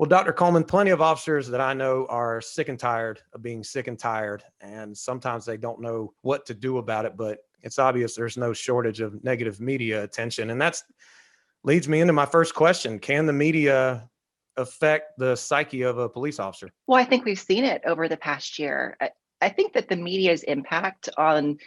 Well, Dr. Coleman, plenty of officers that I know are sick and tired of being sick and tired, and sometimes they don't know what to do about it, but it's obvious there's no shortage of negative media attention. And that's leads me into my first question. Can the media affect the psyche of a police officer? Well, I think we've seen it over the past year. I think that the media's impact on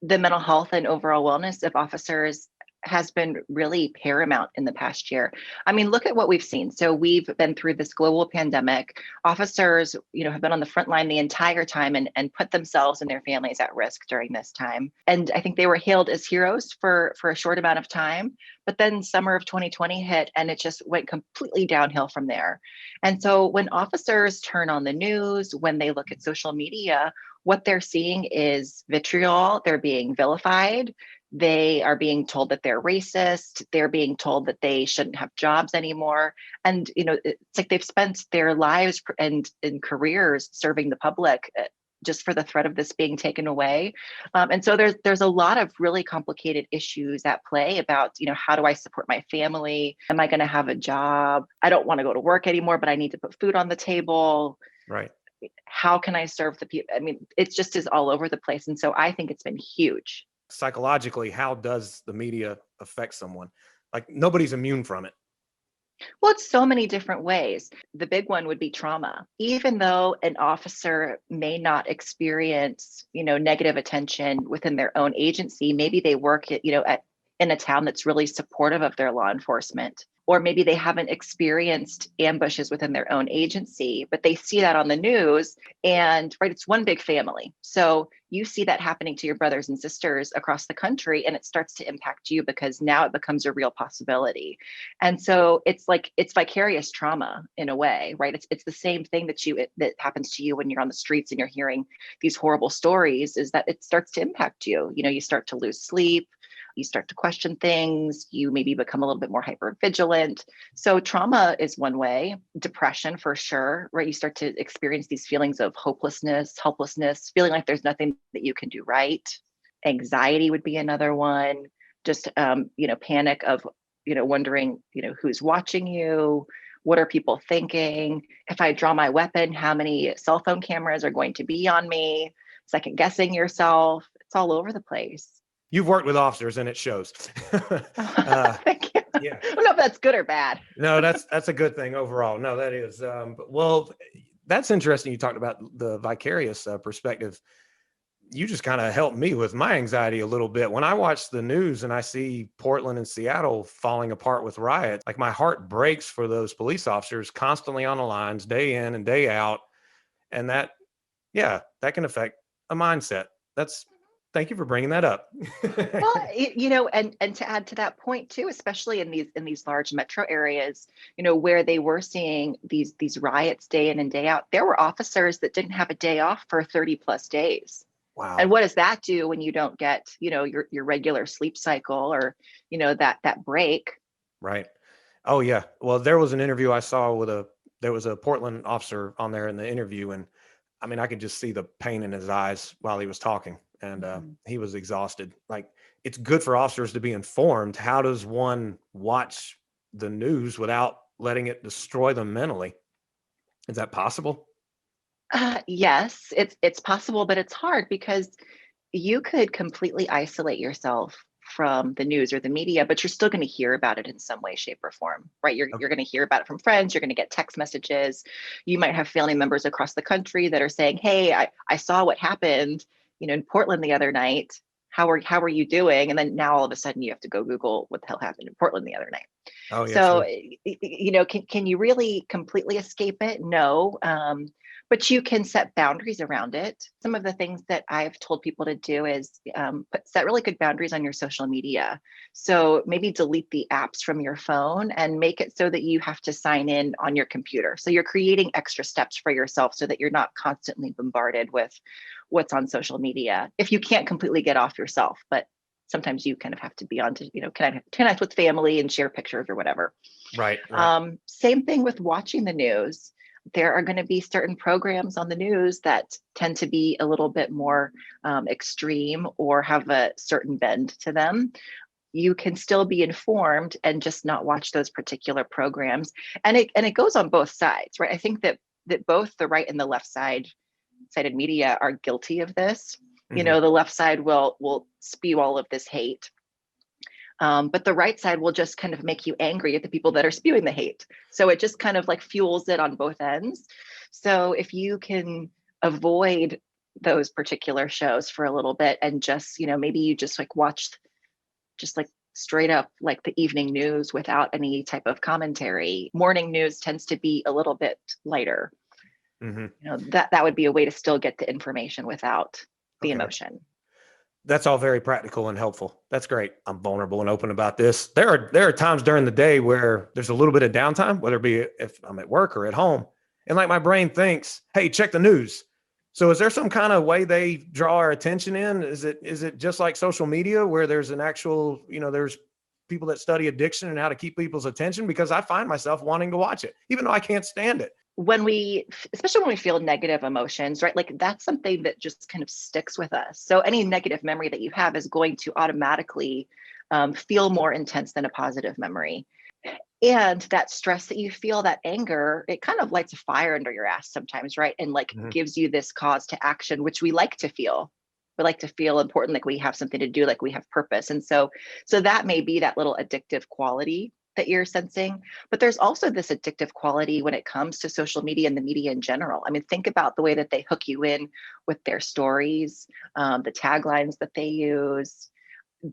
the mental health and overall wellness of officers has been really paramount in the past year. I mean, look at what we've seen. So we've been through this global pandemic. Officers, have been on the front line the entire time and put themselves and their families at risk during this time. And I think they were hailed as heroes for a short amount of time. But then summer of 2020 hit and it just went completely downhill from there. And so when officers turn on the news, when they look at social media, what they're seeing is vitriol. They're being vilified. They are being told that they're racist. They're being told that they shouldn't have jobs anymore. And, it's like they've spent their lives and careers serving the public just for the threat of this being taken away. And so there's a lot of really complicated issues at play about, how do I support my family? Am I going to have a job? I don't want to go to work anymore, but I need to put food on the table. Right. How can I serve the people? I mean, it just is all over the place. And so I think it's been huge. Psychologically, how does the media affect someone? Like nobody's immune from it. Well, it's so many different ways. The big one would be trauma. Even though an officer may not experience, negative attention within their own agency, maybe they work in a town that's really supportive of their law enforcement. Or maybe they haven't experienced ambushes within their own agency, but they see that on the news and, right, it's one big family. So you see that happening to your brothers and sisters across the country and it starts to impact you because now it becomes a real possibility. And so it's vicarious trauma in a way, right? It's the same thing that happens to you when you're on the streets and you're hearing these horrible stories, is that it starts to impact you. You start to lose sleep. You start to question things, you maybe become a little bit more hyper vigilant. So trauma is one way, depression for sure, right? You start to experience these feelings of hopelessness, helplessness, feeling like there's nothing that you can do right. Anxiety would be another one, just, panic of, wondering, who's watching you, what are people thinking? If I draw my weapon, how many cell phone cameras are going to be on me? Second guessing yourself, it's all over the place. You've worked with officers and it shows. Thank you. Yeah. I don't know if that's good or bad. No, that's a good thing overall. No, that is. Well, that's interesting. You talked about the vicarious perspective. You just kind of helped me with my anxiety a little bit. When I watch the news and I see Portland and Seattle falling apart with riots, like my heart breaks for those police officers constantly on the lines, day in and day out. And that can affect a mindset. Thank you for bringing that up. Well, and to add to that point too, especially in these large metro areas, where they were seeing these riots day in and day out, there were officers that didn't have a day off for 30 plus days. Wow. And what does that do when you don't get, your regular sleep cycle or, that break? Right. Oh yeah. Well, there was an interview I saw there was a Portland officer on there in the interview, and I mean, I could just see the pain in his eyes while he was talking. And he was exhausted. Like, it's good for officers to be informed. How does one watch the news without letting it destroy them mentally? Is that possible? Yes, it's possible, but it's hard because you could completely isolate yourself from the news or the media, but you're still going to hear about it in some way, shape, or form, right? You're going to hear about it from friends. You're going to get text messages. You might have family members across the country that are saying, "Hey, I saw what happened, in Portland the other night. How are you doing?" And then now all of a sudden you have to go Google what the hell happened in Portland the other night. Oh yeah. So, True. can you really completely escape it? No. But you can set boundaries around it. Some of the things that I've told people to do is set really good boundaries on your social media. So maybe delete the apps from your phone and make it so that you have to sign in on your computer. So you're creating extra steps for yourself so that you're not constantly bombarded with what's on social media. If you can't completely get off yourself, but sometimes you kind of have to be on to, connect with family and share pictures or whatever. Right. Same thing with watching the news. There are going to be certain programs on the news that tend to be a little bit more extreme or have a certain bend to them. you can still be informed and just not watch those particular programs. And it goes on both sides, right? I think that both the right and the left sided media are guilty of this. Mm-hmm. The left side will spew all of this hate. But the right side will just kind of make you angry at the people that are spewing the hate. So it just kind of like fuels it on both ends. So if you can avoid those particular shows for a little bit and just, maybe you just like watched just like straight up like the evening news without any type of commentary. Morning news tends to be a little bit lighter. Mm-hmm. That would be a way to still get the information without the emotion. That's all very practical and helpful. That's great. I'm vulnerable and open about this. There are times during the day where there's a little bit of downtime, whether it be if I'm at work or at home, and like my brain thinks, hey, check the news. So is there some kind of way they draw our attention in? Is it just like social media where there's an actual, there's people that study addiction and how to keep people's attention? Because I find myself wanting to watch it, even though I can't stand it. Especially when we feel negative emotions, right? Like that's something that just kind of sticks with us. So any negative memory that you have is going to automatically feel more intense than a positive memory. And that stress that you feel, that anger, it kind of lights a fire under your ass sometimes, right? And like gives you this cause to action, which we like to feel. We like to feel important, like we have something to do, like we have purpose. And so that may be that little addictive quality that you're sensing. But there's also this addictive quality when it comes to social media and the media in general. I mean, think about the way that they hook you in with their stories, the taglines that they use. I'm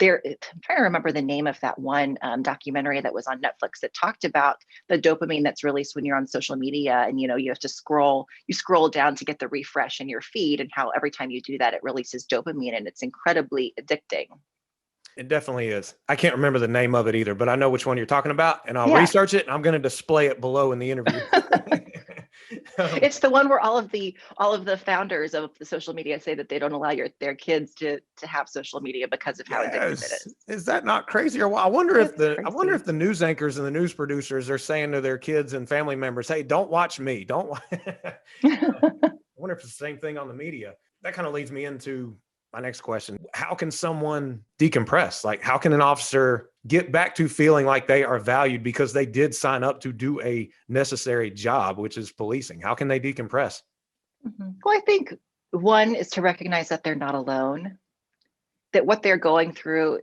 trying to remember the name of that one documentary that was on Netflix that talked about the dopamine that's released when you're on social media, and you have to scroll down to get the refresh in your feed, and how every time you do that it releases dopamine, and it's incredibly addicting. It definitely is. I can't remember the name of it either, but I know which one you're talking about, and I'll research it, and I'm going to display it below in the interview. It's the one where all of the founders of the social media say that they don't allow their kids to have social media because of how addictive it is. Is that not crazy? Or I wonder if the news anchors and the news producers are saying to their kids and family members, "Hey, don't watch me. Don't." I wonder if it's the same thing on the media. That kind of leads me into my next question. How can someone decompress? Like, how can an officer get back to feeling like they are valued because they did sign up to do a necessary job, which is policing? How can they decompress? Well, I think one is to recognize that they're not alone, that what they're going through,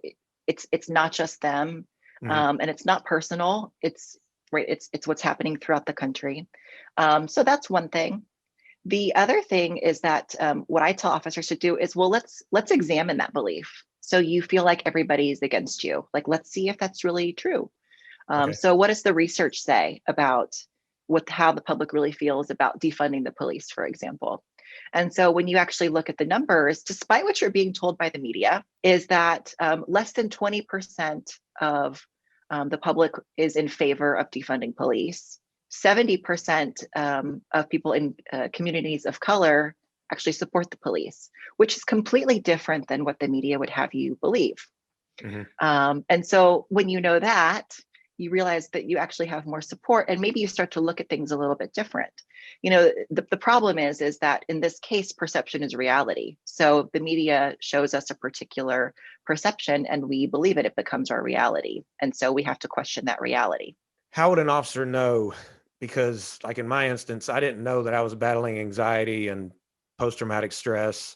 it's not just them, and it's not personal. It's what's happening throughout the country. So that's one thing. The other thing is that what I tell officers to do is, well, let's examine that belief. So you feel like everybody's against you. Like, let's see if that's really true. So what does the research say about how the public really feels about defunding the police, for example? And so when you actually look at the numbers, despite what you're being told by the media, is that less than 20% of the public is in favor of defunding police. 70% of people in communities of color actually support the police, which is completely different than what the media would have you believe. And so when you know that, you realize that you actually have more support, and maybe you start to look at things a little bit different. The problem is that in this case, perception is reality. So the media shows us a particular perception and we believe it becomes our reality. And so we have to question that reality. How would an officer know? Because like in my instance, I didn't know that I was battling anxiety and post-traumatic stress.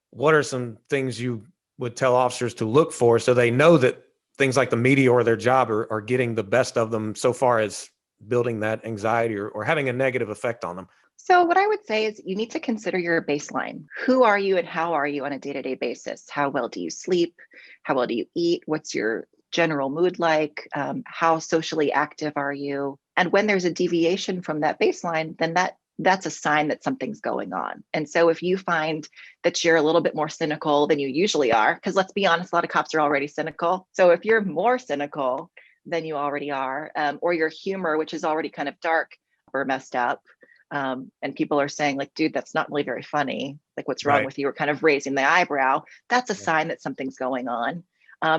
What are some things you would tell officers to look for so they know that things like the media or their job are getting the best of them so far as building that anxiety or having a negative effect on them? So what I would say is you need to consider your baseline. Who are you and how are you on a day-to-day basis? How well do you sleep? How well do you eat? What's your general mood like? How socially active are you? And when there's a deviation from that baseline, then that's a sign that something's going on. And so if you find that you're a little bit more cynical than you usually are, because let's be honest, a lot of cops are already cynical. So if you're more cynical than you already are, or your humor, which is already kind of dark or messed up, and people are saying like, dude, that's not really very funny. Like, what's wrong with you? Or kind of raising the eyebrow. That's a sign that something's going on.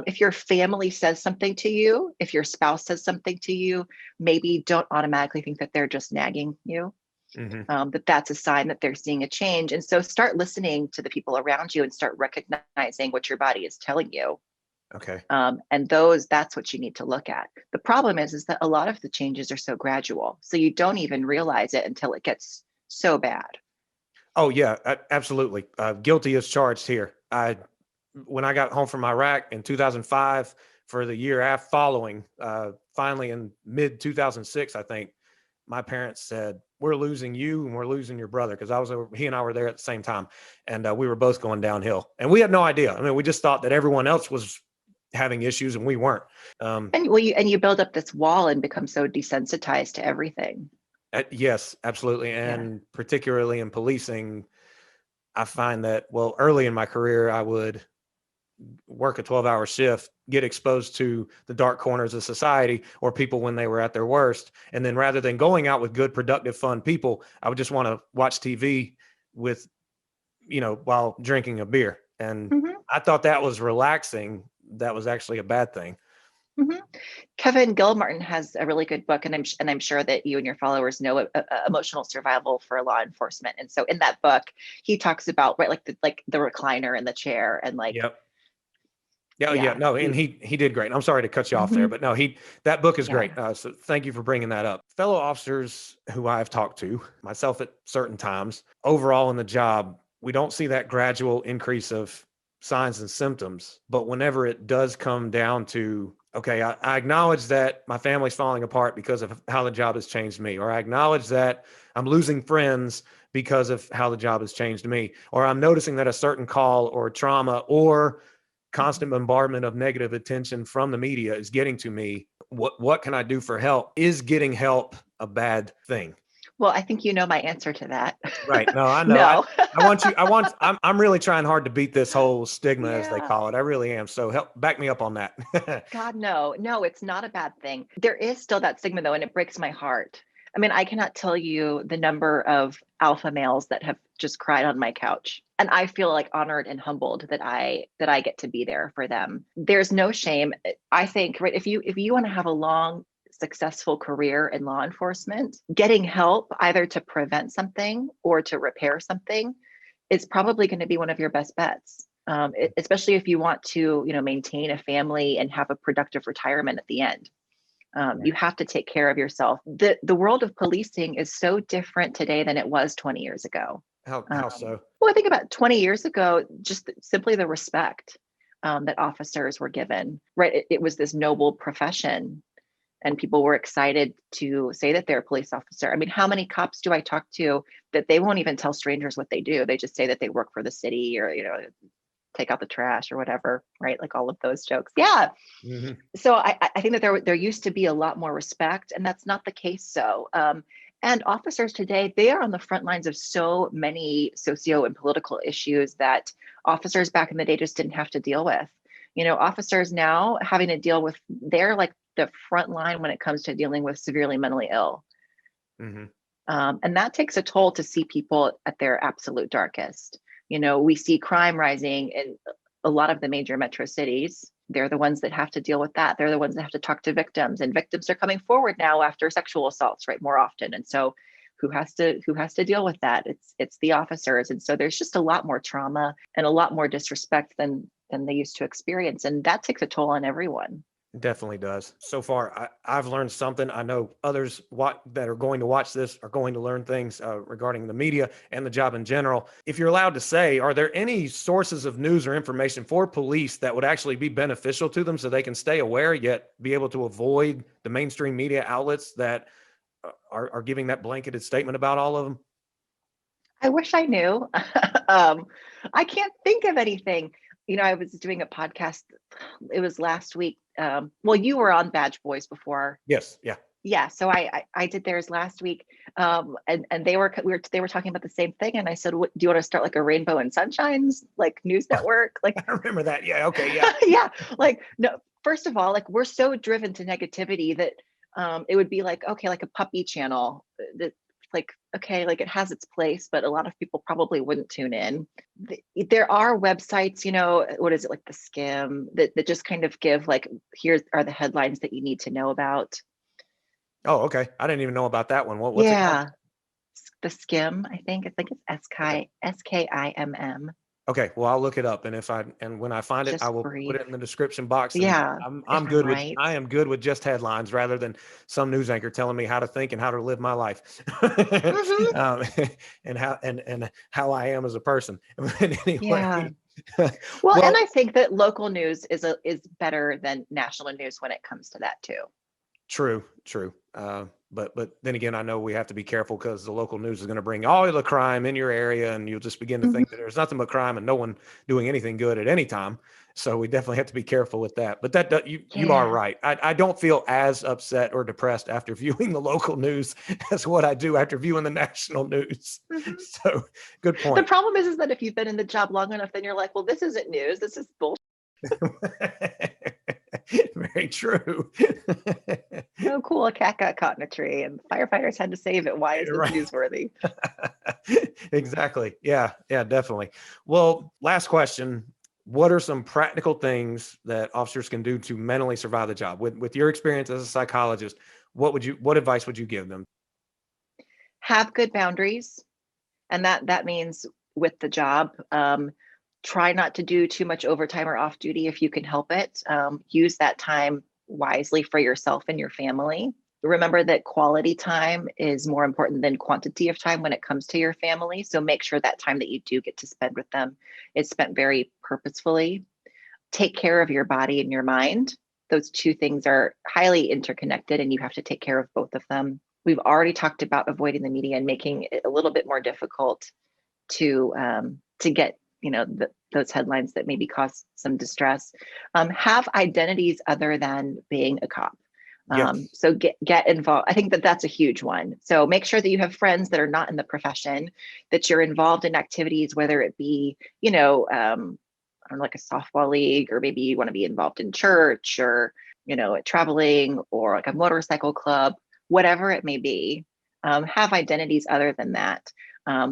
If your family says something to you, if your spouse says something to you, maybe don't automatically think that they're just nagging you. That's a sign that they're seeing a change. And so start listening to the people around you and start recognizing what your body is telling you. Okay. And that's what you need to look at. The problem is that a lot of the changes are so gradual. So you don't even realize it until it gets so bad. Oh yeah, absolutely. Guilty as charged here. When I got home from Iraq in 2005, for the year after following, finally in mid 2006, I think, my parents said, "We're losing you and we're losing your brother," because he and I were there at the same time, and we were both going downhill, and we had no idea. I mean, we just thought that everyone else was having issues and we weren't. And you build up this wall and become so desensitized to everything. Yes, absolutely, Yeah. and particularly in policing, I find that, well, early in my career, I would work a 12-hour shift, get exposed to the dark corners of society or people when they were at their worst. And then rather than going out with good, productive, fun people, I would just want to watch TV with, while drinking a beer. And Mm-hmm. I thought that was relaxing. That was actually a bad thing. Mm-hmm. Kevin Gilmartin has a really good book, and I'm sure that you and your followers know Emotional Survival for Law Enforcement. And so in that book, he talks about, right, like the recliner and the chair, and like, Yep. Yeah, yeah, yeah, no, and he did great. I'm sorry to cut you off there, mm-hmm. but no, that book is Yeah. great. So thank you for bringing that up. Fellow officers who I've talked to, myself at certain times, overall in the job, we don't see that gradual increase of signs and symptoms. But whenever it does come down to, okay, I acknowledge that my family's falling apart because of how the job has changed me, or I acknowledge that I'm losing friends because of how the job has changed me, or I'm noticing that a certain call or trauma or constant bombardment of negative attention from the media is getting to me. What can I do for help? Is getting help a bad thing? Well, I think you know my answer to that. Right. No, I know. No. I'm really trying hard to beat this whole stigma, as they Yeah. call it. I really am. So back me up on that. God, no, it's not a bad thing. There is still that stigma though, and it breaks my heart. I mean, I cannot tell you the number of alpha males that have just cried on my couch. And I feel like honored and humbled that I get to be there for them. There's no shame. I think, right, if you want to have a long, successful career in law enforcement, getting help either to prevent something or to repair something is probably going to be one of your best bets. Especially if you want to, maintain a family and have a productive retirement at the end. You have to take care of yourself. The world of policing is so different today than it was 20 years ago. How so? Well, I think about 20 years ago, just simply the respect that officers were given, right? It was this noble profession, and people were excited to say that they're a police officer. I mean, how many cops do I talk to that they won't even tell strangers what they do? They just say that they work for the city, or, take out the trash or whatever, right? Like all of those jokes. Yeah. Mm-hmm. So I think that there used to be a lot more respect, and that's not the case. So, and officers today, they are on the front lines of so many socio and political issues that officers back in the day just didn't have to deal with. Officers now having to deal with, they're like the front line when it comes to dealing with severely mentally ill. Mm-hmm. And that takes a toll to see people at their absolute darkest. We see crime rising in a lot of the major metro cities. They're the ones that have to deal with that. They're the ones that have to talk to victims, and victims are coming forward now after sexual assaults, right, more often. And so who has to deal with that? It's the officers. And so there's just a lot more trauma and a lot more disrespect than they used to experience. And that takes a toll on everyone. Definitely does. So far, I've learned something. I know others that are going to watch this are going to learn things regarding the media and the job in general. If you're allowed to say, are there any sources of news or information for police that would actually be beneficial to them so they can stay aware yet be able to avoid the mainstream media outlets that are giving that blanketed statement about all of them? I wish I knew. I can't think of anything. I was doing a podcast. It was last week. Well, you were on Badge Boys before. Yes. Yeah. Yeah. So I did theirs last week. And they were talking about the same thing. And I said, do you want to start like a Rainbow and Sunshine's like news network? Like, I remember that. Yeah. Okay. Yeah. yeah. Like, no, first of all, like we're so driven to negativity that it would be like, okay, like a puppy channel that, like, okay, like it has its place, but a lot of people probably wouldn't tune in. There are websites, what is it, like the Skim, that just kind of give like, here are the headlines that you need to know about. Oh, okay. I didn't even know about that one. What's it called? Yeah, the Skim, I think it's Okay. Skimm. Okay, well, I'll look it up, and when I find it, I Just will put brief. it in the description box. And Yeah, I'm if I'm good with right. I am good with just headlines rather than some news anchor telling me how to think and how to live my life, Hmm. um, and how I am as a person. But Yeah. anyway, Well, and well, I think that local news is better than national news when it comes to that too. true, true. But then again, I know we have to be careful because the local news is going to bring all of the crime in your area, and you'll just begin to think that Mhm. there's nothing but crime and no one doing anything good at any time. So we definitely have to be careful with that. But you are Yeah. right. I don't feel as upset or depressed after viewing the local news as what I do after viewing the national news. Mhm. So good The point. problem is that if you've been in the job long enough, then you're like, well, this isn't news. This is bullshit. Very true. Oh, cool. A cat got caught in a tree and firefighters had to save it. Why is this Right. newsworthy? Exactly. Yeah. Yeah, definitely. Well, last question. What are some practical things that officers can do to mentally survive the job? With your experience as a psychologist, what advice would you give them? Have good boundaries. And that means with the job, try not to do too much overtime or off duty if you can help it. Use that time wisely for yourself and your family. Remember that quality time is more important than quantity of time when it comes to your family. So make sure that time that you do get to spend with them is spent very purposefully. Take care of your body and your mind. Those two things are highly interconnected, and you have to take care of both of them. We've already talked about avoiding the media and making it a little bit more difficult to get those headlines that maybe cause some distress. Have identities other than being a cop. Yes. So get involved. I think that that's a huge one. So make sure that you have friends that are not in the profession, that you're involved in activities, whether it be I don't know, like a softball league, or maybe you want to be involved in church, or traveling, or like a motorcycle club, whatever it may be. Have identities other than that,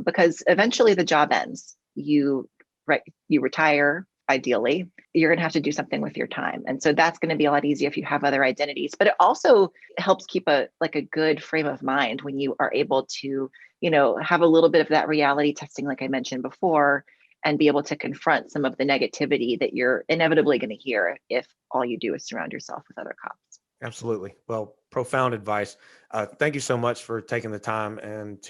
because eventually the job ends. You retire. Ideally, you're going to have to do something with your time, and so that's going to be a lot easier if you have other identities. But it also helps keep a good frame of mind when you are able to have a little bit of that reality testing, like I mentioned before, and be able to confront some of the negativity that you're inevitably going to hear if all you do is surround yourself with other cops. Absolutely. Well, profound advice. Thank you so much for taking the time and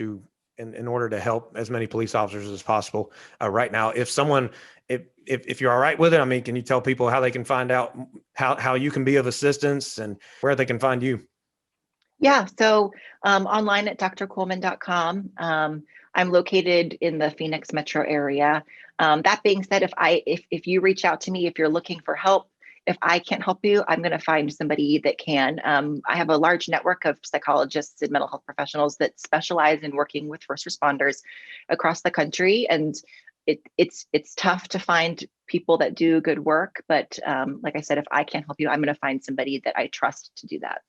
in order to help as many police officers as possible right now. If you're all right with it, I mean, can you tell people how they can find out how you can be of assistance and where they can find you? Yeah, so online at drkuhlman.com. I'm located in the Phoenix metro area. That being said, if you reach out to me, if you're looking for help, if I can't help you, I'm going to find somebody that can. I have a large network of psychologists and mental health professionals that specialize in working with first responders across the country, and it's tough to find people that do good work. But like I said, if I can't help you, I'm going to find somebody that I trust to do that.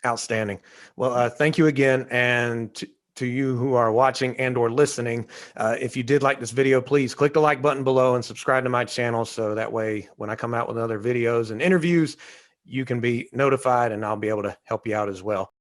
Outstanding. Well, thank you again. And to you who are watching and or listening, if you did like this video, please click the like button below and subscribe to my channel. So that way, when I come out with other videos and interviews, you can be notified and I'll be able to help you out as well.